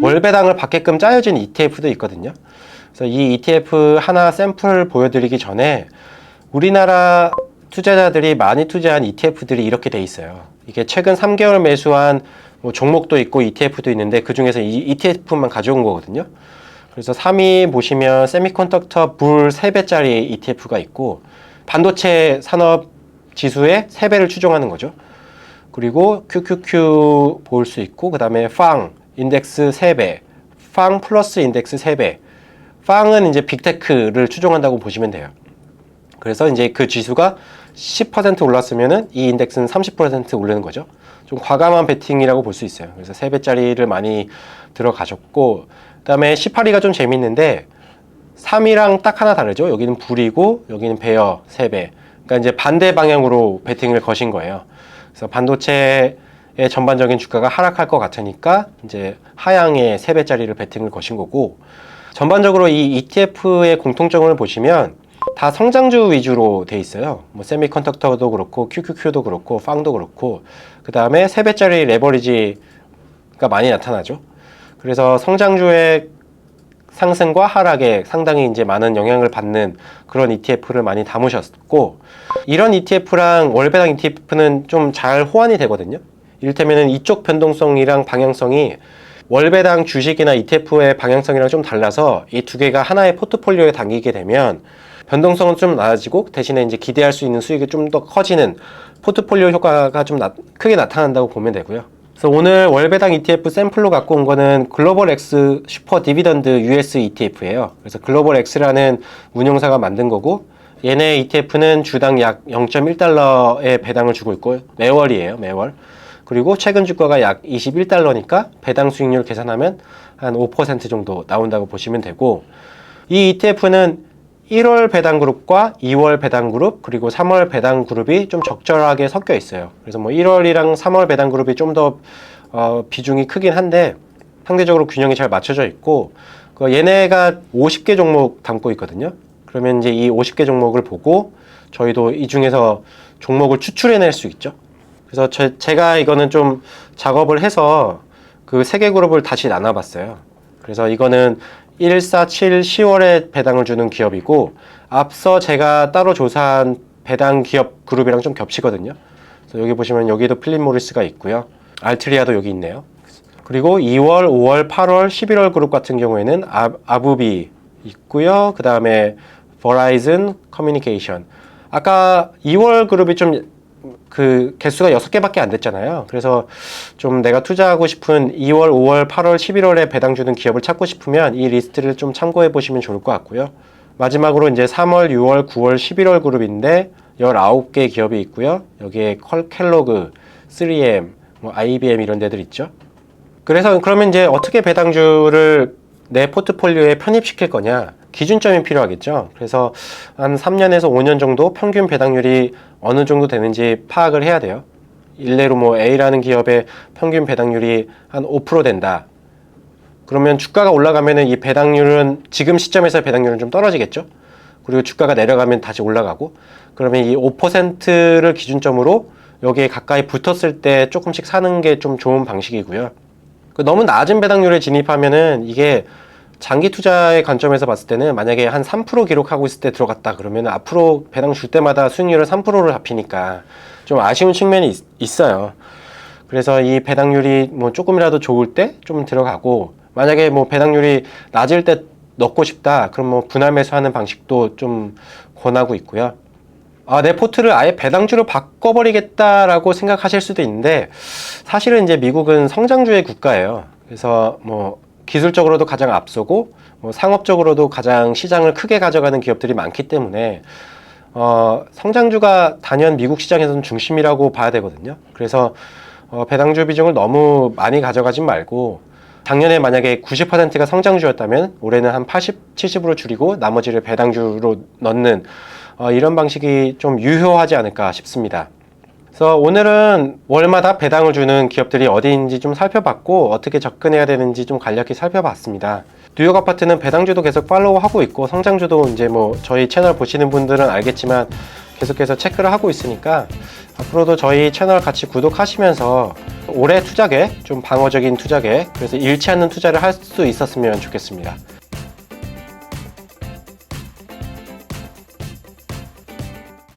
월 배당을 받게끔 짜여진 ETF도 있거든요. 그래서 이 ETF 하나 샘플 보여드리기 전에 우리나라 투자자들이 많이 투자한 ETF들이 이렇게 돼 있어요. 이게 최근 3개월 매수한 뭐 종목도 있고 ETF도 있는데 그 중에서 이 ETF만 가져온 거거든요. 그래서 3위 보시면 세미컨덕터 불 3배짜리 ETF가 있고 반도체 산업 지수의 3배를 추종하는 거죠. 그리고 QQQ 볼 수 있고 그 다음에 팡 인덱스 3배, 팡 플러스 인덱스 3배. 팡은 이제 빅테크를 추종한다고 보시면 돼요. 그래서 이제 그 지수가 10% 올랐으면은 이 인덱스는 30% 오르는 거죠. 좀 과감한 베팅이라고 볼 수 있어요. 그래서 3배짜리를 많이 들어가셨고, 그 다음에 18위가 좀 재밌는데 3위랑 딱 하나 다르죠. 여기는 불이고 여기는 베어 3배. 그러니까 이제 반대 방향으로 베팅을 거신 거예요. 그래서 반도체의 전반적인 주가가 하락할 것 같으니까 이제 하향의 3배짜리를 베팅을 거신 거고, 전반적으로 이 ETF의 공통점을 보시면 다 성장주 위주로 돼 있어요. 뭐 세미컨덕터도 그렇고 QQQ도 그렇고 팡도 그렇고 그 다음에 3배짜리 레버리지가 많이 나타나죠. 그래서 성장주의 상승과 하락에 상당히 이제 많은 영향을 받는 그런 ETF를 많이 담으셨고, 이런 ETF랑 월배당 ETF는 좀 잘 호환이 되거든요. 이를테면 이쪽 변동성이랑 방향성이 월배당 주식이나 ETF의 방향성이랑 좀 달라서 이 두 개가 하나의 포트폴리오에 담기게 되면 변동성은 좀 낮아지고 대신에 이제 기대할 수 있는 수익이 좀 더 커지는 포트폴리오 효과가 좀 크게 나타난다고 보면 되고요. 그래서 오늘 월배당 ETF 샘플로 갖고 온 거는 글로벌 X 슈퍼 디비던드 US ETF예요. 그래서 글로벌 X라는 운용사가 만든 거고, 얘네 ETF는 주당 약 0.1달러의 배당을 주고 있고 매월이에요, 매월. 그리고 최근 주가가 약 21달러니까 배당 수익률 계산하면 한 5% 정도 나온다고 보시면 되고, 이 ETF는 1월 배당 그룹과 2월 배당 그룹 그리고 3월 배당 그룹이 좀 적절하게 섞여 있어요. 그래서 뭐 1월이랑 3월 배당 그룹이 좀 더 비중이 크긴 한데 상대적으로 균형이 잘 맞춰져 있고, 얘네가 50개 종목 담고 있거든요. 그러면 이제 이 50개 종목을 보고 저희도 이 중에서 종목을 추출해낼 수 있죠. 그래서 제가 이거는 좀 작업을 해서 그 3개 그룹을 다시 나눠봤어요. 그래서 이거는 1, 4, 7, 10월에 배당을 주는 기업이고, 앞서 제가 따로 조사한 배당 기업 그룹이랑 좀 겹치거든요. 그래서 여기 보시면 여기도 필립 모리스가 있고요. 알트리아도 여기 있네요. 그리고 2월, 5월, 8월, 11월 그룹 같은 경우에는 아부비 있고요. 그 다음에 버라이즌 커뮤니케이션. 아까 2월 그룹이 좀 그 개수가 6개밖에 안 됐잖아요. 그래서 좀 내가 투자하고 싶은 2월, 5월, 8월, 11월에 배당 주는 기업을 찾고 싶으면 이 리스트를 좀 참고해 보시면 좋을 것 같고요. 마지막으로 이제 3월, 6월, 9월, 11월 그룹인데 19개 기업이 있고요. 여기에 켈로그, 3M, 뭐 IBM 이런 데들 있죠. 그래서 그러면 이제 어떻게 배당주를 내 포트폴리오에 편입시킬 거냐, 기준점이 필요하겠죠. 그래서 한 3년에서 5년 정도 평균 배당률이 어느 정도 되는지 파악을 해야 돼요. 일례로 뭐 A라는 기업의 평균 배당률이 한 5% 된다. 그러면 주가가 올라가면은 이 배당률은 지금 시점에서 배당률은 좀 떨어지겠죠. 그리고 주가가 내려가면 다시 올라가고, 그러면 이 5%를 기준점으로 여기에 가까이 붙었을 때 조금씩 사는 게 좀 좋은 방식이고요. 너무 낮은 배당률에 진입하면은 이게 장기 투자의 관점에서 봤을 때는 만약에 한 3% 기록하고 있을 때 들어갔다 그러면 앞으로 배당 줄 때마다 수익률을 3%로 잡히니까 좀 아쉬운 측면이 있어요. 그래서 이 배당률이 뭐 조금이라도 좋을 때 좀 들어가고, 만약에 뭐 배당률이 낮을 때 넣고 싶다 그럼 뭐 분할 매수하는 방식도 좀 권하고 있고요. 내 포트를 아예 배당주로 바꿔버리겠다라고 생각하실 수도 있는데, 사실은 이제 미국은 성장주의 국가예요. 그래서 뭐 기술적으로도 가장 앞서고 뭐 상업적으로도 가장 시장을 크게 가져가는 기업들이 많기 때문에 성장주가 단연 미국 시장에서는 중심이라고 봐야 되거든요. 그래서 배당주 비중을 너무 많이 가져가지 말고, 작년에 만약에 90%가 성장주였다면 올해는 한 80, 70으로 줄이고 나머지를 배당주로 넣는 이런 방식이 좀 유효하지 않을까 싶습니다. 그래서 오늘은 월마다 배당을 주는 기업들이 어디인지 좀 살펴봤고 어떻게 접근해야 되는지 좀 간략히 살펴봤습니다. 뉴욕 아파트는 배당주도 계속 팔로우하고 있고 성장주도 이제 뭐 저희 채널 보시는 분들은 알겠지만 계속해서 체크를 하고 있으니까 앞으로도 저희 채널 같이 구독하시면서 올해 투자 계획, 좀 방어적인 투자 계획, 그래서 잃지 않는 투자를 할 수 있었으면 좋겠습니다.